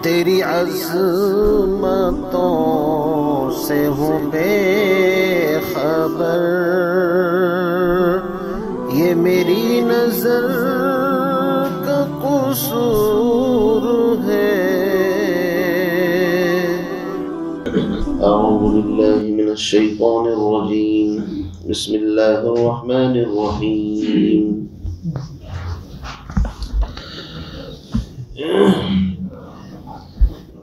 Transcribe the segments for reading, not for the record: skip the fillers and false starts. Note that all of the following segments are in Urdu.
تیری عظمتوں سے ہوں بے خبر، یہ میری نظر کا قصور ہے۔ اعوذ باللہ من الشیطان الرجیم، بسم اللہ الرحمن الرحیم۔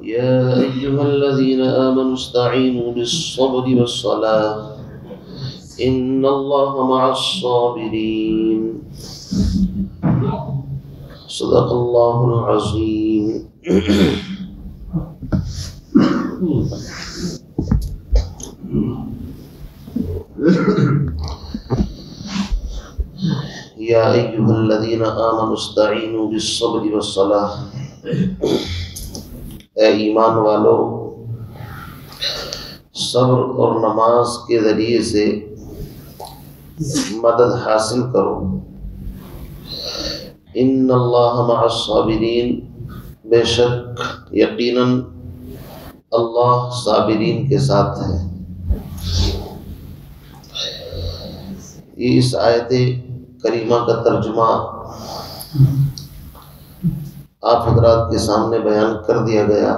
یا ایہا الذین آمنوا استعینوا بالصبر والصلاة ان اللہ مع الصابرین۔ صدق اللہ العظیم۔ یا ایہا الذین آمنوا استعینوا بالصبر والصلاة، اے ایمان والو صبر اور نماز کے ذریعے سے مدد حاصل کرو۔ ان اللہ مع الصابرین، بے شک یقیناً اللہ صابرین کے ساتھ ہے۔ یہ اس آیت کریمہ کا ترجمہ آپ حضرات کے سامنے بیان کر دیا گیا۔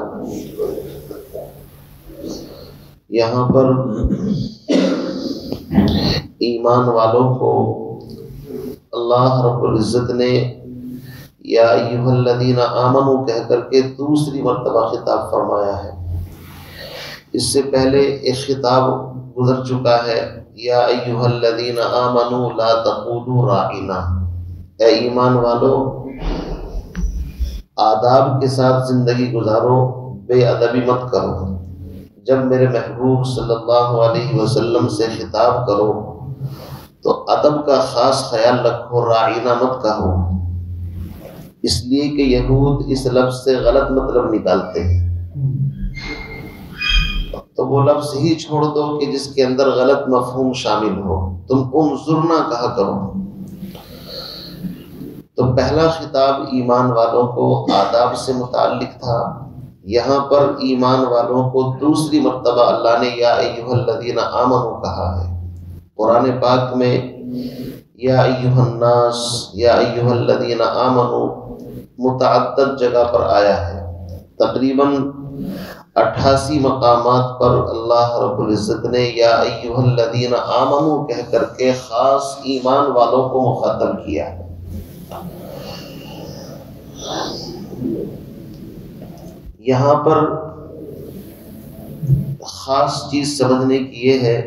یہاں پر ایمان والوں کو اللہ رب العزت نے یا ایھا الذین آمنوا کہہ کر کے دوسری مرتبہ خطاب فرمایا ہے۔ اس سے پہلے ایک خطاب گزر چکا ہے، یا ایھا الذین آمنوا لا تقولوا راعنا، اے ایمان والو آداب کے ساتھ زندگی گزارو، بے ادبی مت کرو۔ جب میرے محبوب صلی اللہ علیہ وسلم سے خطاب کرو تو ادب کا خاص خیال رکھو، راعینا مت کہو، اس لیے کہ یہود اس لفظ سے غلط مطلب نکالتے ہیں، تو وہ لفظ ہی چھوڑ دو کہ جس کے اندر غلط مفہوم شامل ہو، تم انظرنا کہا کرو۔ تو پہلا خطاب ایمان والوں کو آداب سے متعلق تھا، یہاں پر ایمان والوں کو دوسری مرتبہ اللہ نے یا ایھا الذین آمنوا کہا ہے۔ قرآن پاک میں یا ایھا الناس، یا ایھا الذین آمنوا متعدد جگہ پر آیا ہے۔ تقریباً 88 مقامات پر اللہ رب العزت نے یا ایھا الذین آمنوا کہہ کر کے خاص ایمان والوں کو مخاطب کیا ہے۔ یہاں پر خاص چیز سمجھنے کی یہ ہے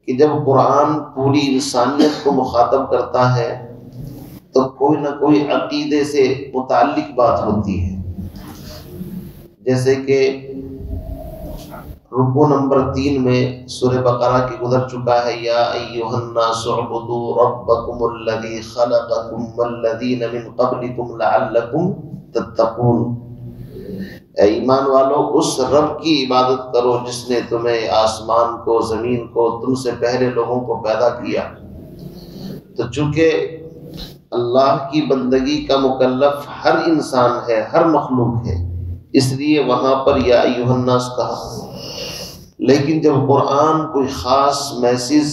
کہ جب قرآن پوری انسانیت کو مخاطب کرتا ہے تو کوئی نہ کوئی عقیدے سے متعلق بات ہوتی ہے، جیسے کہ رکوع نمبر 3 میں سورہ بقرہ کی گزر چکا ہے، یا ایھا الناس اعبدوا ربکم الذی خلقکم والذین من قبلکم لعلکم تتقون، اے ایمان والو اس رب کی عبادت کرو جس نے تمہیں آسمان کو، زمین کو، تم سے پہلے لوگوں کو پیدا کیا۔ تو چونکہ اللہ کی بندگی کا مکلف ہر انسان ہے، ہر مخلوق ہے، اس لیے وہاں پر یا ایھا الناس کہا۔ لیکن جب قرآن کوئی خاص میسج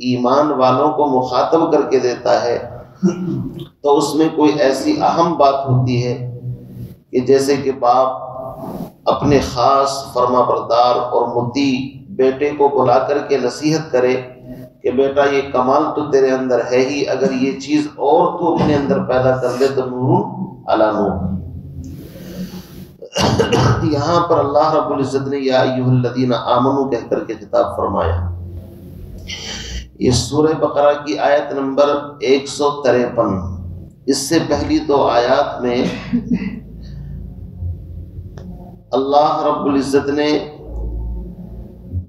ایمان والوں کو مخاطب کر کے دیتا ہے تو اس میں کوئی ایسی اہم بات ہوتی ہے کہ جیسے کہ باپ اپنے خاص فرما بردار اور مطیع بیٹے کو بلا کر کے نصیحت کرے کہ بیٹا یہ کمال تو تیرے اندر ہے ہی، اگر یہ چیز اور تو اپنے اندر پیدا کر لے تو نور علی نور۔ یہاں پر اللہ رب العزت نے یا ایھا الذین آمنوا کہہ کر کے خطاب فرمایا۔ یہ سورہ بقرہ کی آیت نمبر 153، اس سے پہلی 2 آیات میں اللہ رب العزت نے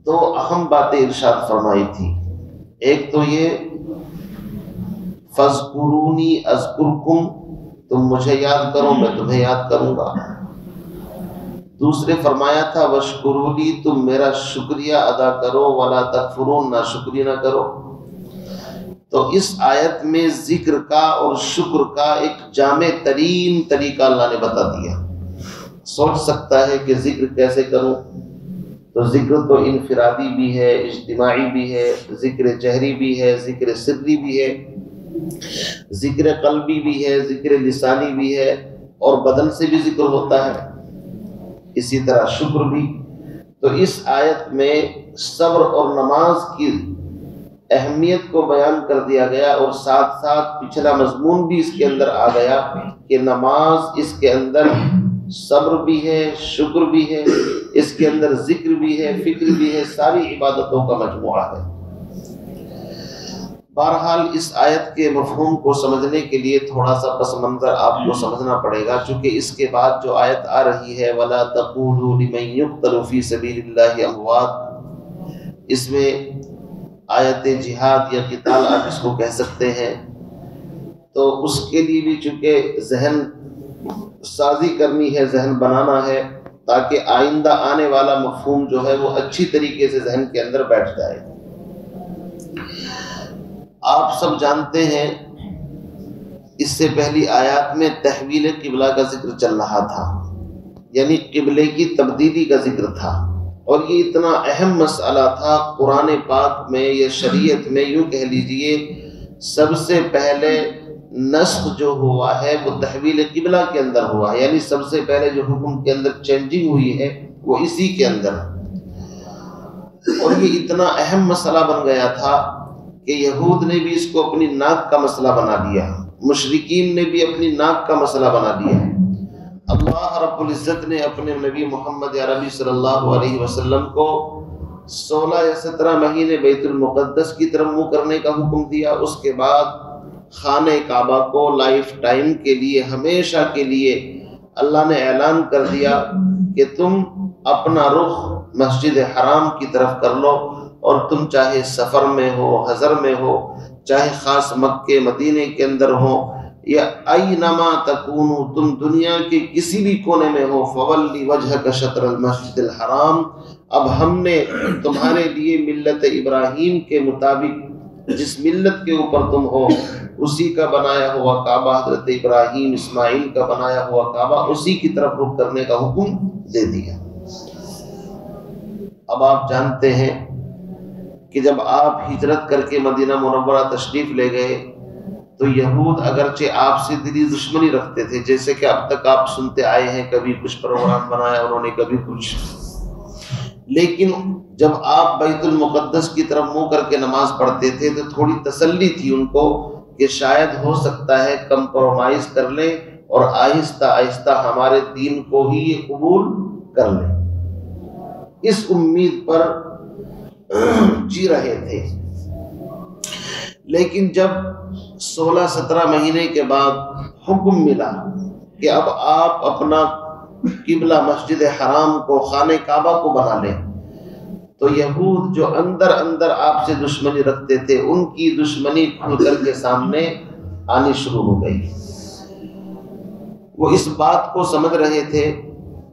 2 اہم باتیں ارشاد فرمائی تھی۔ ایک تو یہ فاذکرونی اذکرکم، تم مجھے یاد کرو میں تمہیں یاد کروں گا۔ دوسرے فرمایا تھا وشکروا لی، تم میرا شکریہ ادا کرو، ولا تکفرون، نہ شکری نہ کرو۔ تو اس آیت میں ذکر کا اور شکر کا ایک جامع ترین طریقہ اللہ نے بتا دیا۔ سوچ سکتا ہے کہ ذکر کیسے کروں، تو ذکر تو انفرادی بھی ہے، اجتماعی بھی ہے، ذکر جہری بھی ہے، ذکر سری بھی ہے، ذکر قلبی بھی ہے، ذکر لسانی بھی ہے، اور بدن سے بھی ذکر ہوتا ہے، اسی طرح شکر بھی۔ تو اس آیت میں صبر اور نماز کی اہمیت کو بیان کر دیا گیا، اور ساتھ ساتھ پچھلا مضمون بھی اس کے اندر آ گیا کہ نماز اس کے اندر صبر بھی ہے، شکر بھی ہے، اس کے اندر ذکر بھی ہے، فکر بھی ہے، ساری عبادتوں کا مجموعہ ہے۔ بہرحال اس آیت کے مفہوم کو سمجھنے کے لیے تھوڑا سا پس منظر آپ کو سمجھنا پڑے گا، چونکہ اس کے بعد جو آیت آ رہی ہے وَلَا تَقُولُوا لِمَن يُقْتَلُ فِي سَبِيلِ اللَّهِ أَمْوَاتٌ، اس میں آیت جہاد یا قتال آپ اس کو کہہ سکتے ہیں، تو اس کے لیے بھی چونکہ ذہن سازی کرنی ہے، ذہن بنانا ہے، تاکہ آئندہ آنے والا مفہوم جو ہے وہ اچھی طریقے سے ذہن کے اندر بیٹھ جائے۔ آپ سب جانتے ہیں اس سے پہلی آیات میں تحویل قبلہ کا ذکر چل رہا تھا، یعنی قبلے کی تبدیلی کا ذکر تھا، اور یہ اتنا اہم مسئلہ تھا قرآن پاک میں یا شریعت میں، یوں کہہ لیجئے سب سے پہلے نسخ جو ہوا ہے وہ تحویل قبلہ کے اندر ہوا ہے، یعنی سب سے پہلے جو حکم کے اندر چینجنگ ہوئی ہے وہ اسی کے اندر، اور یہ اتنا اہم مسئلہ بن گیا تھا کہ یہود نے بھی اس کو اپنی ناک کا مسئلہ بنا لیا، مشرکین نے بھی اپنی ناک کا مسئلہ بنا لیا۔ اللہ رب العزت نے اپنے نبی محمد عربی صلی اللہ علیہ وسلم کو 16 یا 17 مہینے بیت المقدس کی طرف منہ کرنے کا حکم دیا، اس کے بعد خانہ کعبہ کو لائف ٹائم کے لیے، ہمیشہ کے لیے اللہ نے اعلان کر دیا کہ تم اپنا رخ مسجد حرام کی طرف کر لو، اور تم چاہے سفر میں ہو، حضر میں ہو، چاہے خاص مکے مدینے کے اندر ہو، یا اینما تکونوا، تم دنیا کے کسی بھی کونے میں ہو، فولی وجہک شطر المسجد الحرام، اب ہم نے تمہارے لیے ملت ابراہیم کے مطابق جس ملت کے اوپر تم ہو اسی کا بنایا ہوا کعبہ، حضرت ابراہیم اسماعیل کا بنایا ہوا کعبہ، اسی کی طرف رخ کرنے کا حکم دے دیا۔ اب آپ جانتے ہیں کہ جب آپ ہجرت کر کے مدینہ منورہ تشریف لے گئے تو یہود اگرچہ آپ سے دلی دشمنی رکھتے تھے، جیسے کہ اب تک آپ سنتے آئے ہیں، کبھی کچھ پروگرام بنایا انہوں نے، کبھی کچھ، لیکن جب آپ بیت المقدس کی طرف منہ کر کے نماز پڑھتے تھے تو تھوڑی تسلی تھی ان کو کہ شاید ہو سکتا ہے کمپرومائز کر لیں اور آہستہ آہستہ ہمارے دین کو ہی یہ قبول کر لیں، اس امید پر جی رہے تھے۔ لیکن جب 16-17 مہینے کے بعد حکم ملا کہ اب آپ اپنا قبلہ مسجد حرام کو، خانہ کعبہ کو بنا لیں، تو یہود جو اندر اندر آپ سے دشمنی رکھتے تھے ان کی دشمنی کھل کر کے سامنے آنی شروع ہو گئی۔ وہ اس بات کو سمجھ رہے تھے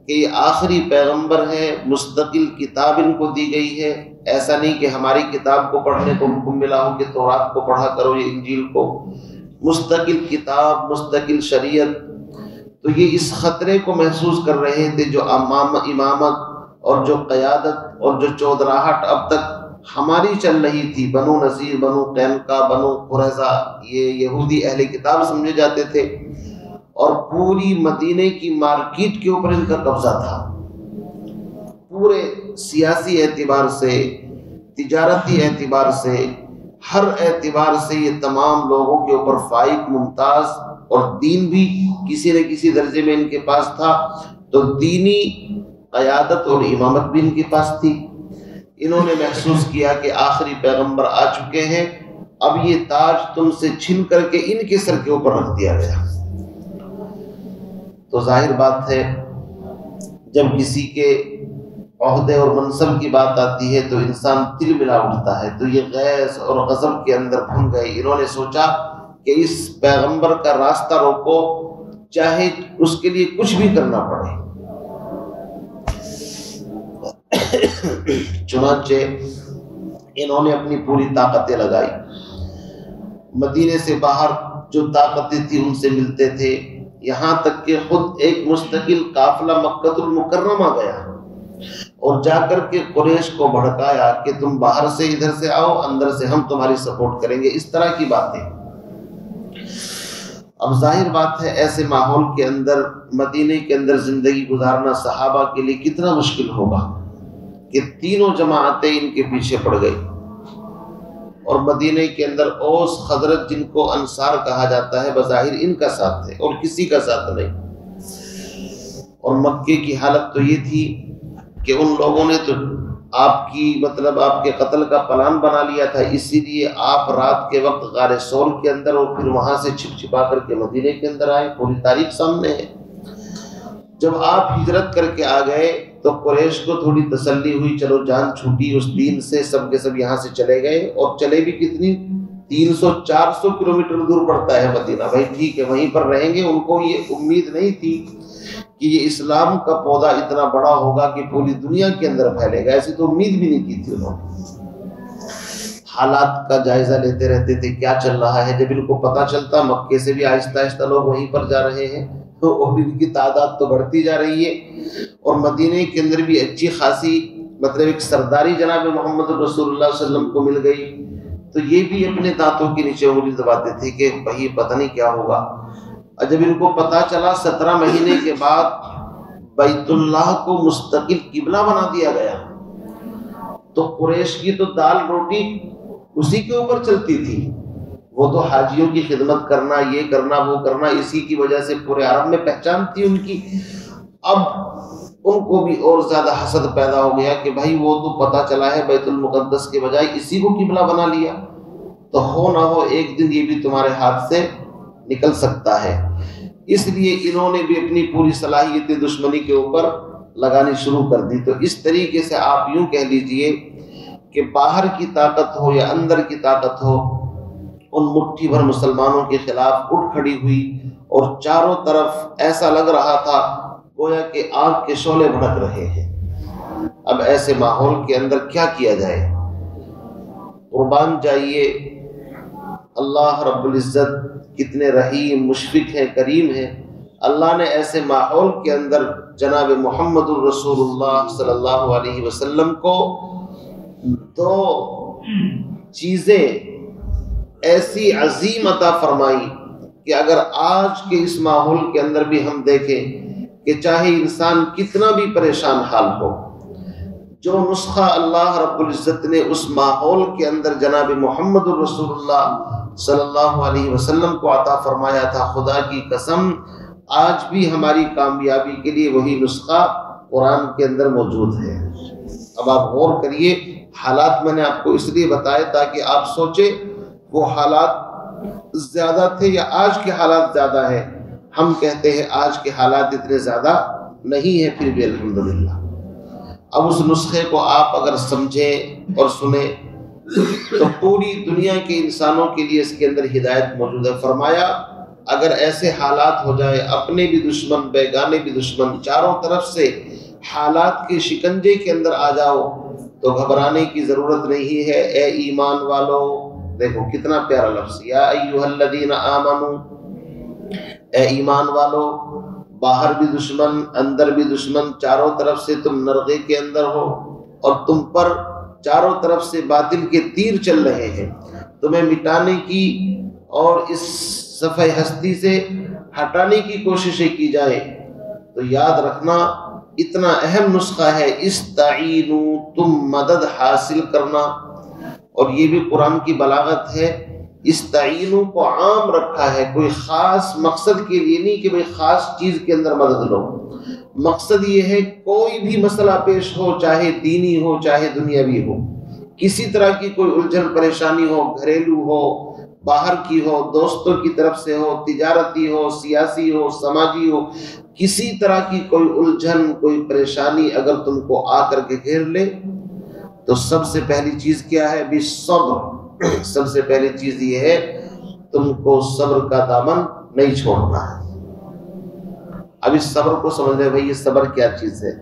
کہ یہ آخری پیغمبر ہے، مستقل کتاب ان کو دی گئی ہے، ایسا نہیں کہ ہماری کتاب کو پڑھنے کو حکم ملا ہو کہ تورات کو پڑھا کرو یا انجیل کو، مستقل کتاب، مستقل شریعت۔ تو یہ اس خطرے کو محسوس کر رہے تھے جو امامت اور جو قیادت اور جو چودراہٹ اب تک ہماری چل رہی تھی، بنو نذیر، بنو قینقاع، بنو قریظہ، یہ یہودی اہل کتاب سمجھے جاتے تھے، اور پوری مدینے کی مارکیٹ کے اوپر ان کا قبضہ تھا، پورے سیاسی اعتبار سے، تجارتی اعتبار سے، ہر اعتبار سے یہ تمام لوگوں کے اوپر فائق، ممتاز، اور دین بھی کسی نہ کسی درجے میں ان کے پاس تھا، تو دینی قیادت اور امامت بھی ان کے پاس تھی۔ انہوں نے محسوس کیا کہ آخری پیغمبر آ چکے ہیں، اب یہ تاج تم سے چھن کر کے ان کے سر کے اوپر رکھ دیا گیا۔ تو ظاہر بات ہے جب کسی کے عہدے اور منصب کی بات آتی ہے تو انسان تل ملا اٹھتا ہے، تو یہ غیظ اور غضب کے اندر بھن گئے۔ انہوں نے سوچا کہ اس پیغمبر کا راستہ روکو، چاہے اس کے لیے کچھ بھی کرنا پڑے۔ چنانچہ انہوں نے اپنی پوری طاقتیں لگائی مدینے سے باہر جو طاقتیں تھی ان سے ملتے تھے، یہاں تک کہ خود ایک مستقل قافلہ مکہ المکرمہ گیا اور جا کر کے قریش کو بھڑکایا کہ تم باہر سے ادھر سے آؤ، اندر سے ہم تمہاری سپورٹ کریں گے، اس طرح کی باتیں۔ اب ظاہر بات ہے ایسے ماحول کے اندر مدینے کے اندر زندگی گزارنا صحابہ کے لیے کتنا مشکل ہوگا کہ تینوں جماعتیں ان کے پیچھے پڑ گئی، اور مدینے کے اندر اوس خزرج جن کو انصار کہا جاتا ہے بظاہر ان کا ساتھ ہے اور کسی کا ساتھ نہیں۔ اور مکے کی حالت تو یہ تھی کہ ان لوگوں نے تو آپ کی آپ کے قتل کا پلان بنا لیا تھا، اسی لیے آپ رات کے وقت غار سور کے اندر اور پھر وہاں سے چھپ چھپا کر کے مدینے کے اندر آئے، پوری تاریخ سامنے ہے۔ جب آپ ہجرت کر کے آ گئے تو قریش کو تھوڑی تسلی ہوئی، چلو جان چھوٹی اس دین سے، سب کے سب یہاں سے چلے گئے، اور چلے بھی کتنی 300-400 کلومیٹر دور پڑتا ہے مدینہ، بھائی ٹھیک ہے وہیں پر رہیں گے۔ ان کو یہ امید نہیں تھی کہ یہ اسلام کا پودا اتنا بڑا ہوگا کہ پوری دنیا کے اندر پھیلے گا، ایسی تو امید بھی نہیں کی تھی انہوں نے۔ حالات کا جائزہ لیتے رہتے تھے کیا چل رہا ہے، جب ان کو پتہ چلتا مکے سے بھی آہستہ آہستہ لوگ وہیں پر جا رہے ہیں اور ان کی تعداد تو بڑھتی جا رہی ہے، اور مدینے کے اندر بھی اچھی خاصی ایک سرداری جناب محمد رسول اللہ صلی اللہ علیہ وسلم کو مل گئی، تو یہ بھی اپنے دانتوں کے نیچے انگلی دباتے تھے کہ بھائی پتہ نہیں کیا ہوگا۔ اور جب ان کو پتہ چلا 17 مہینے کے بعد بیت اللہ کو مستقل قبلہ بنا دیا گیا، تو قریش کی تو دال روٹی اسی کے اوپر چلتی تھی، وہ تو حاجیوں کی خدمت کرنا، یہ کرنا وہ کرنا، اسی کی وجہ سے پورے عرب میں پہچان تھی ان کی۔ اب ان کو بھی اور زیادہ حسد پیدا ہو گیا کہ بھائی وہ تو پتہ چلا ہے بیت المقدس کے بجائے اسی کو قبلہ بنا لیا، تو ہو نہ ہو ایک دن یہ بھی تمہارے ہاتھ سے نکل سکتا ہے۔ اس لیے انہوں نے بھی اپنی پوری صلاحیت دشمنی کے اوپر لگانی شروع کر دی۔ تو اس طریقے سے آپ یوں کہہ لیجئے کہ باہر کی طاقت ہو یا اندر کی طاقت ہو، ان مٹھی بھر مسلمانوں کے خلاف اٹھ کھڑی ہوئی، اور چاروں طرف ایسا لگ رہا تھا گویا کہ آگ کے شعلے بھڑک رہے ہیں۔ اب ایسے ماحول کے اندر کیا کیا جائے؟ قربان جائیے، اللہ رب العزت کتنے رحیم مشفق ہیں، کریم ہیں، اللہ نے ایسے ماحول کے اندر جناب محمد الرسول اللہ صلی اللہ علیہ وسلم کو دو چیزیں ایسی عظیم عطا فرمائی کہ اگر آج کے اس ماحول کے اندر بھی ہم دیکھیں کہ چاہے انسان کتنا بھی پریشان حال ہو، جو نسخہ اللہ رب العزت نے اس ماحول کے اندر جناب محمد الرسول اللہ صلی اللہ علیہ وسلم کو عطا فرمایا تھا، خدا کی قسم آج بھی ہماری کامیابی کے لیے وہی نسخہ قرآن کے اندر موجود ہے۔ اب آپ غور کریے، حالات میں نے آپ کو اس لیے بتایا تاکہ آپ سوچیں وہ حالات زیادہ تھے یا آج کے حالات زیادہ ہیں۔ ہم کہتے ہیں آج کے حالات اتنے زیادہ نہیں ہیں، پھر بھی الحمدللہ۔ اب اس نسخے کو آپ اگر سمجھیں اور سنیں تو پوری دنیا کے انسانوں کے لیے اس کے اندر ہدایت موجود ہے۔ فرمایا اگر ایسے حالات ہو جائے، اپنے بھی دشمن بیگانے بھی دشمن، چاروں طرف سے حالات کے شکنجے کے اندر آ جاؤ تو گھبرانے کی ضرورت نہیں ہے۔ اے ایمان والو، دیکھو کتنا پیارا لفظ، یا ایھا الذین آمنو، اے ایمان والو، باہر بھی دشمن اندر بھی دشمن، چاروں طرف سے تم نرغے کے اندر ہو اور تم پر چاروں طرف سے باطل کے تیر چل رہے ہیں، تمہیں مٹانے کی اور اس صفحہ ہستی سے ہٹانے کی کوششیں کی جائیں، تو یاد رکھنا اتنا اہم نسخہ ہے استعینوا، تم مدد حاصل کرنا۔ اور یہ بھی قرآن کی بلاغت ہے، استعینوا کو عام رکھا ہے، کوئی خاص مقصد کے لیے نہیں کہ بھئی خاص چیز کے اندر مدد لو۔ مقصد یہ ہے کوئی بھی مسئلہ پیش ہو، چاہے دینی ہو چاہے دنیاوی ہو، کسی طرح کی کوئی الجھن پریشانی ہو، گھریلو ہو، باہر کی ہو، دوستوں کی طرف سے ہو، تجارتی ہو، سیاسی ہو، سماجی ہو، کسی طرح کی کوئی الجھن کوئی پریشانی اگر تم کو آ کر کے گھیر لے تو سب سے پہلی چیز کیا ہے؟ بالصبر۔ سب سے پہلی چیز یہ ہے تم کو صبر کا دامن نہیں چھوڑنا ہے۔ اب اس صبر کو سمجھ لیں بھائی، یہ صبر کیا چیز ہے؟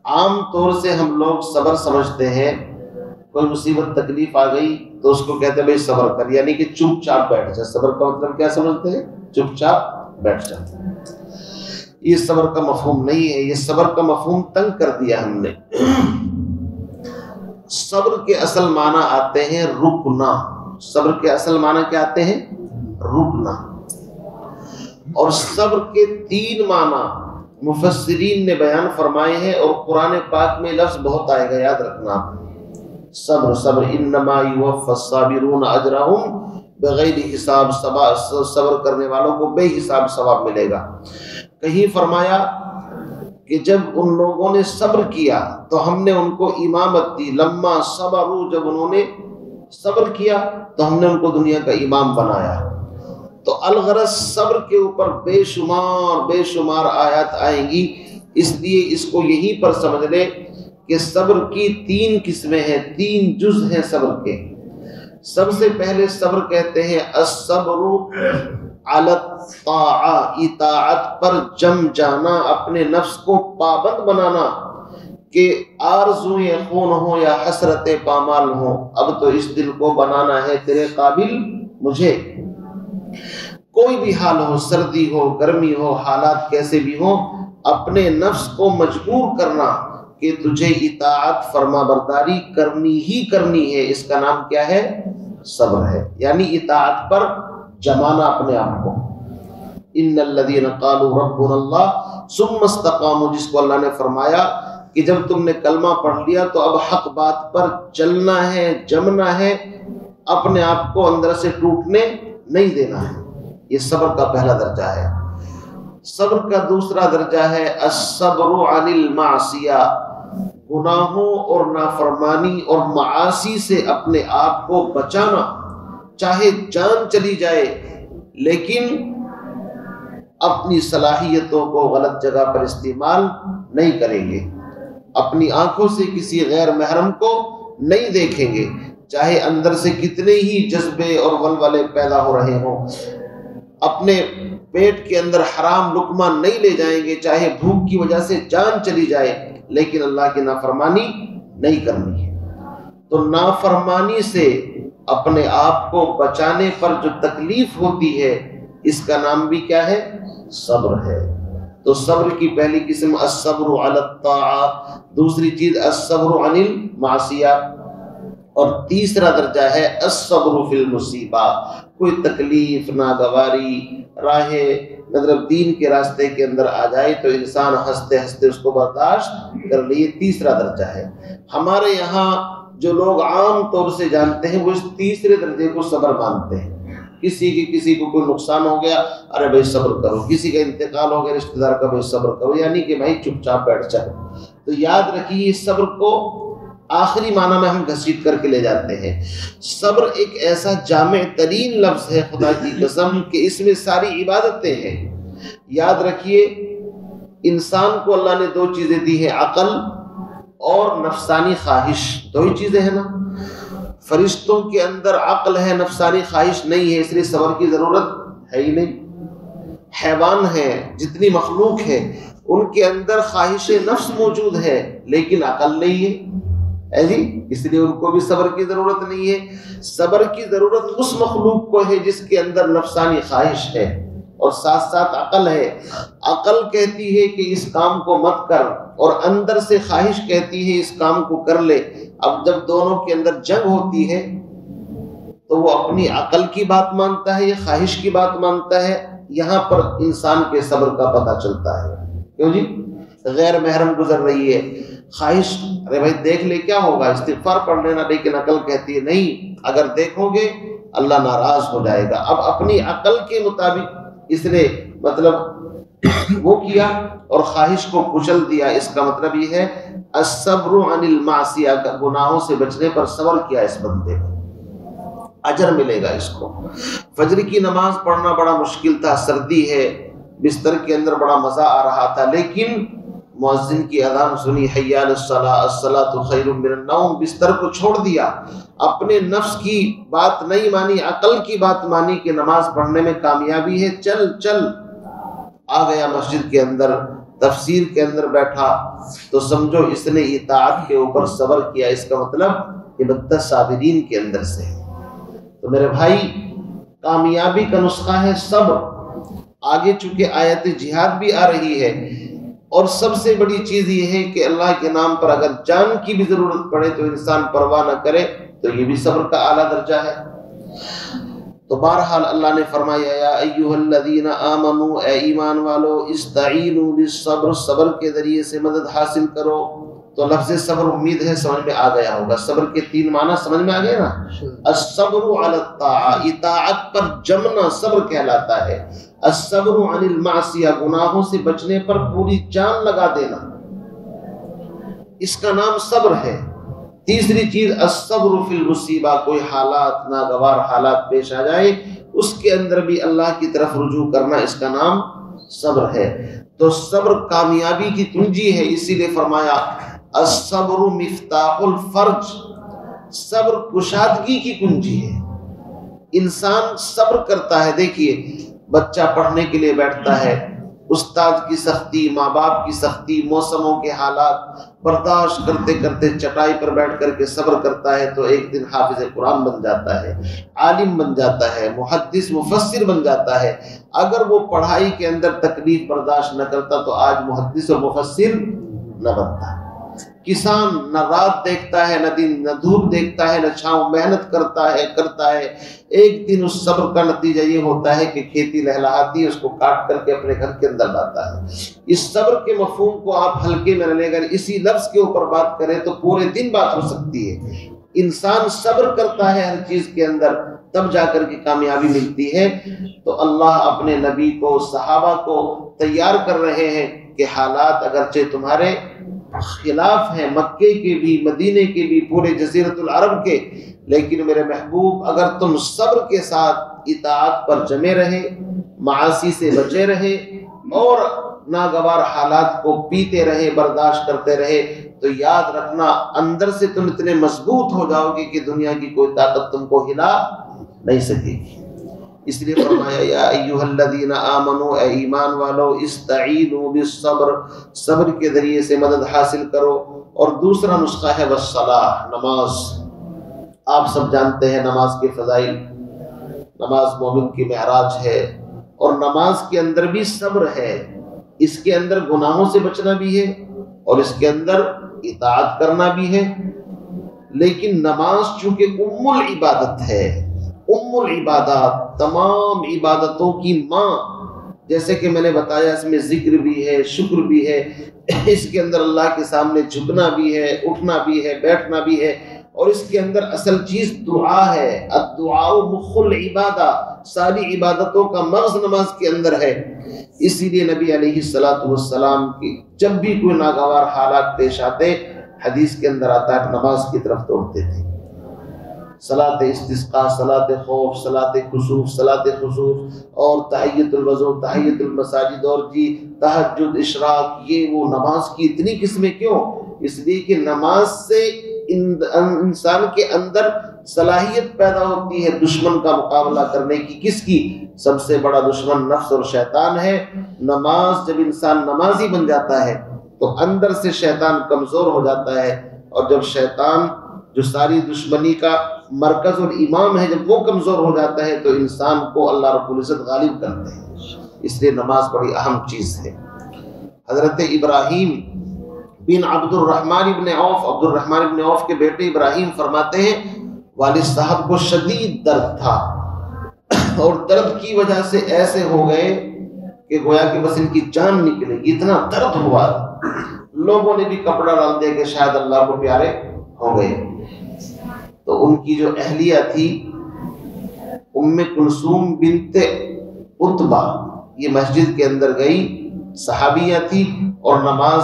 عام طور سے ہم لوگ صبر سمجھتے ہیں کوئی مصیبت تکلیف آ گئی تو اس کو کہتے ہیں بھائی صبر کر، یعنی کہ چپ چاپ بیٹھ جا۔ صبر کا مطلب کیا سمجھتے ہیں؟ چپ چاپ بیٹھ جا۔ یہ صبر کا مفہوم نہیں ہے، یہ صبر کا مفہوم تنگ کر دیا ہم نے۔ صبر کے اصل معنی آتے ہیں رکنا۔ صبر کے اصل معنی کیا آتے ہیں؟ رکنا۔ اور صبر کے 3 معنی مفسرین نے بیان فرمائے ہیں، اور قرآن پاک میں لفظ بہت آئے گا، یاد رکھنا۔ صبر صبر انما یوفی الصابرون اجرہم بغیر حساب، صبر کرنے والوں کو بے حساب ثواب ملے گا۔ کہیں فرمایا کہ جب ان لوگوں نے صبر کیا تو ہم نے ان کو امامت دی، لما صبروا، جب انہوں نے صبر کیا تو ہم نے ان کو دنیا کا امام بنایا۔ تو الغرض صبر کے اوپر بے شمار آیات آئیں گی، اس لیے اس کو یہیں پر سمجھ لے کہ صبر کی 3 قسمیں ہیں، 3 جز ہیں صبر کے۔ سب سے پہلے صبر کہتے ہیں الصبر علی الطاعہ، اطاعت پر جم جانا، اپنے نفس کو پابند بنانا کہ آرزوئیں خون ہو یا حسرت پامال ہو، اب تو اس دل کو بنانا ہے تیرے قابل مجھے۔ کوئی بھی حال ہو، سردی ہو، گرمی ہو، حالات کیسے بھی ہوں، اپنے نفس کو مجبور کرنا کہ تجھے اطاعت فرما برداری کرنی ہی کرنی ہے، اس کا نام کیا ہے؟ صبر ہے۔ یعنی اطاعت پر جمانا اپنے آپ کو۔ ان الذین قالوا ربنا اللہ ثم استقاموا، جس کو اللہ نے فرمایا کہ جب تم نے کلمہ پڑھ لیا تو اب حق بات پر چلنا ہے، جمنا ہے، اپنے آپ کو اندر سے ٹوٹنے نہیں دینا ہے۔ یہ صبر کا پہلا درجہ ہے۔ صبر کا دوسرا درجہ ہے الصبر عن المعصیہ، گناہوں اور نافرمانی اور معاصی سے اپنے آپ کو بچانا، چاہے جان چلی جائے لیکن اپنی صلاحیتوں کو غلط جگہ پر استعمال نہیں کریں گے، اپنی آنکھوں سے کسی غیر محرم کو نہیں دیکھیں گے، چاہے اندر سے کتنے ہی جذبے اور ولولے پیدا ہو رہے ہوں، اپنے پیٹ کے اندر حرام لقمہ نہیں لے جائیں گے، چاہے بھوک کی وجہ سے جان چلی جائے، لیکن اللہ کی نافرمانی نہیں کرنی ہے۔ تو نافرمانی سے اپنے آپ کو بچانے پر جو تکلیف ہوتی ہے، اس کا نام بھی کیا ہے؟ صبر ہے۔ تو صبر کی پہلی قسم الصبر علی الطاعہ، دوسری چیز الصبر عن المعصیہ، اور تیسرا درجہ ہے الصبر فی المصیبہ۔ کوئی تکلیف، ناگواری، راہ مطلب دین کے راستے کے اندر آ جائے تو انسان ہنستے ہنستے اس کو برداشت کر لے، تیسرا درجہ ہے۔ ہمارے یہاں جو لوگ عام طور سے جانتے ہیں وہ اس تیسرے درجے کو صبر مانتے ہیں۔ کسی کو کوئی نقصان ہو گیا، ارے بھائی صبر کرو، کسی کا انتقال ہو گیا رشتہ دار کا، بھائی صبر کرو، یعنی کہ بھائی چپ چاپ بیٹھ جاؤ۔ تو یاد رکھیے اس صبر کو آخری معنی میں ہم گھسیٹ کر کے لے جاتے ہیں۔ صبر ایک ایسا جامع ترین لفظ ہے خدا کی قسم کہ اس میں ساری عبادتیں ہیں۔ یاد رکھیے انسان کو اللہ نے 2 چیزیں دی ہیں، عقل اور نفسانی خواہش، 2 ہی چیزیں ہیں نا۔ فرشتوں کے اندر عقل ہے، نفسانی خواہش نہیں ہے، اس لیے صبر کی ضرورت ہے ہی نہیں۔ حیوان ہیں، جتنی مخلوق ہے ان کے اندر خواہش نفس موجود ہے لیکن عقل نہیں ہے جی، اس لیے ان کو بھی صبر کی ضرورت نہیں ہے۔ صبر کی ضرورت اس مخلوق کو ہے جس کے اندر نفسانی خواہش ہے اور ساتھ ساتھ عقل ہے۔ عقل کہتی ہے کہ اس کام کو مت کر، اور اندر سے خواہش کہتی ہے اس کام کو کر لے۔ اب جب دونوں کے اندر جنگ ہوتی ہے تو وہ اپنی عقل کی بات مانتا ہے یا خواہش کی بات مانتا ہے، یہاں پر انسان کے صبر کا پتہ چلتا ہے۔ کیوں جی؟ غیر محرم گزر رہی ہے، خواہش ارے بھائی دیکھ لے کیا ہوگا، استغفار پڑھ لینا، لیکن عقل کہتی ہے نہیں، اگر دیکھو گے اللہ ناراض ہو جائے گا۔ اب اپنی عقل کے مطابق اس نے مطلب وہ کیا اور خواہش کو کچل دیا۔ اس کا مطلب یہ ہے الصبر عن المعصیہ، گناہوں سے بچنے پر صبر کیا اس بندے کو، اجر ملے گا اس کو۔ فجر کی نماز پڑھنا بڑا مشکل تھا، سردی ہے، بستر کے اندر بڑا مزہ آ رہا تھا، لیکن مؤذن کی اذان سنی، حی علی الصلاۃ، الصلاۃ خیر من النوم، بستر کو چھوڑ دیا، اپنے نفس کی بات نہیں مانی، عقل کی بات مانی کہ نماز پڑھنے میں کامیابی ہے، چل چل آ گیا مسجد کے اندر، تفسیر کے اندر بیٹھا، تو سمجھو اس نے اطاعت کے اوپر صبر کیا۔ اس کا مطلب عبادت صابرین کے اندر سے ہے۔ تو میرے بھائی کامیابی کا نسخہ ہے صبر. آگے چونکہ آیت جہاد بھی آ رہی ہے، اور سب سے بڑی چیز یہ ہے کہ اللہ کے نام پر اگر جان کی بھی ضرورت پڑے تو انسان پرواہ نہ کرے، تو یہ بھی صبر کا اعلیٰ درجہ ہے. تو بہرحال اللہ نے فرمایا یا ایھا الذین آمنوا، اے ایمان والو، استعینوا بالصبر، صبر کے ذریعے سے مدد حاصل کرو. تو لفظ صبر امید ہے سمجھ میں آ گیا ہوگا. صبر کے 3 معنی سمجھ میں آ گئے نا. الصبر علی الطاعہ، اطاعت پر جمنا صبر کہلاتا ہے. الصبر عن المعصیہ، گناہوں سے بچنے پر پوری جان لگا دینا، اس کا نام صبر ہے. تیسری چیز الصبر فی المصیبہ، کوئی حالات ناگوار حالات پیش آ جائے اس کے اندر بھی اللہ کی طرف رجوع کرنا، اس کا نام صبر ہے. تو صبر کامیابی کی کنجی ہے، اسی لیے فرمایا الصبر مفتاح الفرج، صبر کشادگی کی کنجی ہے. انسان صبر کرتا ہے. دیکھیے بچہ پڑھنے کے لیے بیٹھتا ہے، استاد کی سختی، ماں باپ کی سختی، موسموں کے حالات برداشت کرتے کرتے چٹائی پر بیٹھ کر کے صبر کرتا ہے، تو ایک دن حافظ قرآن بن جاتا ہے، عالم بن جاتا ہے، محدث مفسر بن جاتا ہے. اگر وہ پڑھائی کے اندر تکلیف برداشت نہ کرتا تو آج محدث اور مفسر نہ بنتا. کسان نہ رات دیکھتا ہے، نہ دن، نہ دھوپ دیکھتا ہے، نہ چھاؤں، محنت کرتا ہے. ایک دن اس صبر کا نتیجہ یہ ہوتا ہے کہ کھیتی لہلہاتی ہے، اس کو کاٹ کر کے اپنے گھر کے اندر لاتا ہے. اس صبر کے مفہوم کو آپ ہلکے میں نہ لے کر اسی لفظ کے اوپر بات کریں تو پورے دن بات ہو سکتی ہے. انسان صبر کرتا ہے ہر چیز کے اندر، تب جا کر کے کامیابی ملتی ہے. تو اللہ اپنے نبی کو، صحابہ کو تیار کر رہے ہیں کہ حالات اگرچہ تمہارے خلاف ہیں، مکے کے بھی، مدینے کے بھی، پورے جزیرۃ العرب کے، لیکن میرے محبوب اگر تم صبر کے ساتھ اطاعت پر جمے رہے، معاصی سے بچے رہے اور ناگوار حالات کو پیتے رہے، برداشت کرتے رہے، تو یاد رکھنا اندر سے تم اتنے مضبوط ہو جاؤ گے کہ دنیا کی کوئی طاقت تم کو ہلا نہیں سکے گی. اس لیے فرمایا یا ایھا الذین آمنوا، اے ایمان والو، استعینوا بالصبر، صبر کے ذریعے سے مدد حاصل کرو. اور دوسرا نسخہ ہے والصلاۃ، نماز. آپ سب جانتے ہیں نماز کے فضائل. نماز مومن کی معراج ہے، اور نماز کے اندر بھی صبر ہے. اس کے اندر گناہوں سے بچنا بھی ہے اور اس کے اندر اطاعت کرنا بھی ہے. لیکن نماز چونکہ ام العبادت ہے، ام العبادات، تمام عبادتوں کی ماں، جیسے کہ میں نے بتایا اس میں ذکر بھی ہے، شکر بھی ہے، اس کے اندر اللہ کے سامنے جھکنا بھی ہے، اٹھنا بھی ہے، بیٹھنا بھی ہے، اور اس کے اندر اصل چیز دعا ہے. الدعاء مخ العبادہ، ساری عبادتوں کا مغز نماز کے اندر ہے. اسی لیے نبی علیہ الصلوۃ والسلام کی جب بھی کوئی ناگوار حالات پیش آتے، حدیث کے اندر آتا ہے نماز کی طرف دوڑتے تھے. صلاۃ استسقاء، صلاۃ خوف، صلاۃ کسوف، صلاۃ خسوف، اور تحیۃ الوضو، تحیۃ المساجد، اور تہجد، اشراق. یہ وہ نماز کی اتنی قسمیں کیوں؟ اس لیے کہ نماز سے انسان کے اندر صلاحیت پیدا ہوتی ہے دشمن کا مقابلہ کرنے کی. کس کی؟ سب سے بڑا دشمن نفس اور شیطان ہے. نماز، جب انسان نمازی بن جاتا ہے تو اندر سے شیطان کمزور ہو جاتا ہے، اور جب شیطان جو ساری دشمنی کا مرکز اور امام ہے، جب وہ کمزور ہو جاتا ہے تو انسان کو اللہ رب العزت غالب کرتے ہیں. اس لیے نماز بڑی اہم چیز ہے. حضرت ابراہیم بن عبد الرحمن ابن عوف، عبد الرحمن ابن عوف کے بیٹے ابراہیم فرماتے ہیں والد صاحب کو شدید درد تھا، اور درد کی وجہ سے ایسے ہو گئے کہ گویا کہ بس ان کی جان نکلے گی، اتنا درد ہوا. لوگوں نے بھی کپڑا ڈال دیا کہ شاید اللہ کو پیارے ہو گئے. تو ان کی جو اہلیہ تھی ام کلثوم بنت عتبہ، یہ مسجد کے اندر گئی، صحابیہ تھی، اور نماز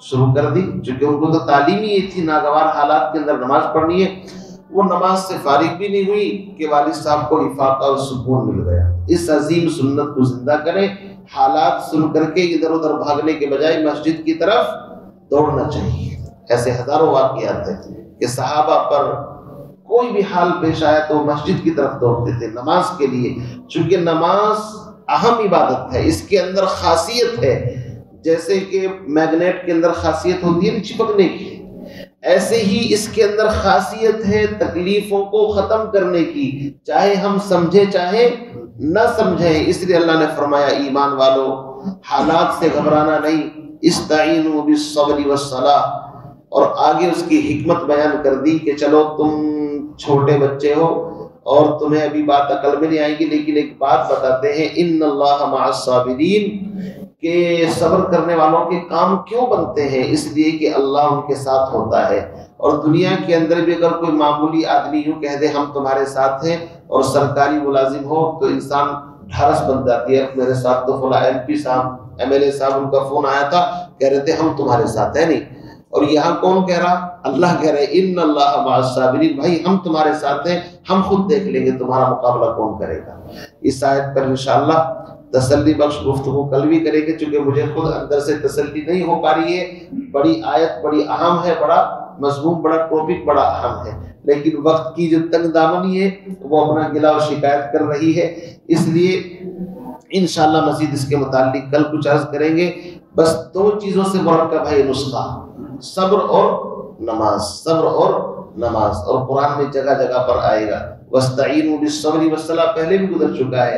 شروع کر دی. چونکہ ان کو تو تعلیم ہی تھی ناگوار حالات کے اندر نماز پڑھنی ہے. وہ نماز سے فارغ بھی نہیں ہوئی کہ والد صاحب کو افاقہ اور سکون مل گیا. اس عظیم سنت کو زندہ کریں. حالات سن کر کے ادھر ادھر بھاگنے کے بجائے مسجد کی طرف دوڑنا چاہیے. ایسے ہزاروں واقعات ہیں کہ صحابہ پر کوئی بھی حال پیش آیا تو مسجد کی طرف دوڑتے تھے نماز کے لیے. چونکہ نماز اہم عبادت ہے، اس کے اندر خاصیت ہے. جیسے کہ میگنیٹ کے اندر خاصیت ہوتی ہے چپکنے کی، ایسے ہی اس کے اندر خاصیت ہے تکلیفوں کو ختم کرنے کی، چاہے ہم سمجھے چاہے نہ سمجھیں۔ اس لیے اللہ نے فرمایا ایمان والو حالات سے گھبرانا نہیں، استعینوا بالصبر والصلاۃ، اور آگے اس کی حکمت بیان کر دی کہ چلو تم چھوٹے بچے ہو اور تمہیں ابھی بات عقل میں نہیں آئے گی، لیکن ایک بات بتاتے ہیں، ان اللہ مع الصابرین، کہ صبر کرنے والوں کے کام کیوں بنتے ہیں؟ اس لیے کہ اللہ ان کے ساتھ ہوتا ہے۔ اور دنیا کے اندر بھی اگر کوئی معمولی آدمی یوں کہہ دے ہم تمہارے ساتھ ہیں، اور سرکاری ملازم ہو تو انسان ڈھارس بن جاتی ہے، میرے ساتھ تو فلاں ایم پی صاحب، ایم ایل اے صاحب، ان کا فون آیا تھا، کہہ رہے تھے ہم تمہارے ساتھ ہیں نہیں۔ اور یہاں کون کہہ رہا؟ اللہ کہہ رہے ان اللہ مع الصابرین، بھائی ہم تمہارے ساتھ ہیں، ہم خود دیکھ لیں گے تمہارا مقابلہ کون کرے گا۔ اس آیت پر انشاءاللہ تسلی بخش گفتگو کل بھی کرے گے، چونکہ مجھے خود اندر سے تسلی نہیں ہو پا رہی ہے۔ بڑی آیت بڑی اہم ہے، بڑا مضمون، بڑا ٹاپک بڑا اہم ہے، لیکن وقت کی جو تنگ دامنی ہے وہ اپنا گلہ و شکایت کر رہی ہے، اس لیے انشاءاللہ مزید اس کے متعلق کل کچھ عرض کریں گے۔ بس دو چیزوں سے مرکب ہے یہ نسخہ، صبر اور نماز، صبر اور نماز، اور قرآن میں جگہ جگہ پر آئے گا۔ وَاسْتَعِینُوا بِالصَّبْرِ وَالصَّلَاةِ پہلے بھی گزر چکا ہے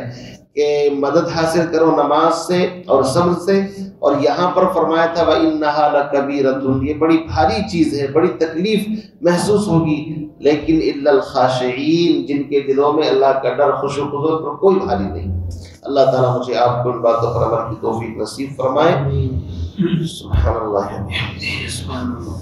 کہ مدد حاصل کرو نماز سے اور صبر سے، اور یہاں پر فرمایا تھا وَإِنَّهَا لَكَبِيرَةٌ، یہ بڑی بھاری چیز ہے، بڑی تکلیف محسوس ہوگی، لیکن إِلَّا الْخَاشِعِينَ، جن کے دلوں میں اللہ کا ڈر، خشوع و خضوع پر کوئی بھاری نہیں۔ اللہ تعالیٰ مجھے آپ کو ان باتوں پر عمل کی توفیق نصیب فرمائے۔ سبحان اللہ و بحمدہ، سبحان اللہ۔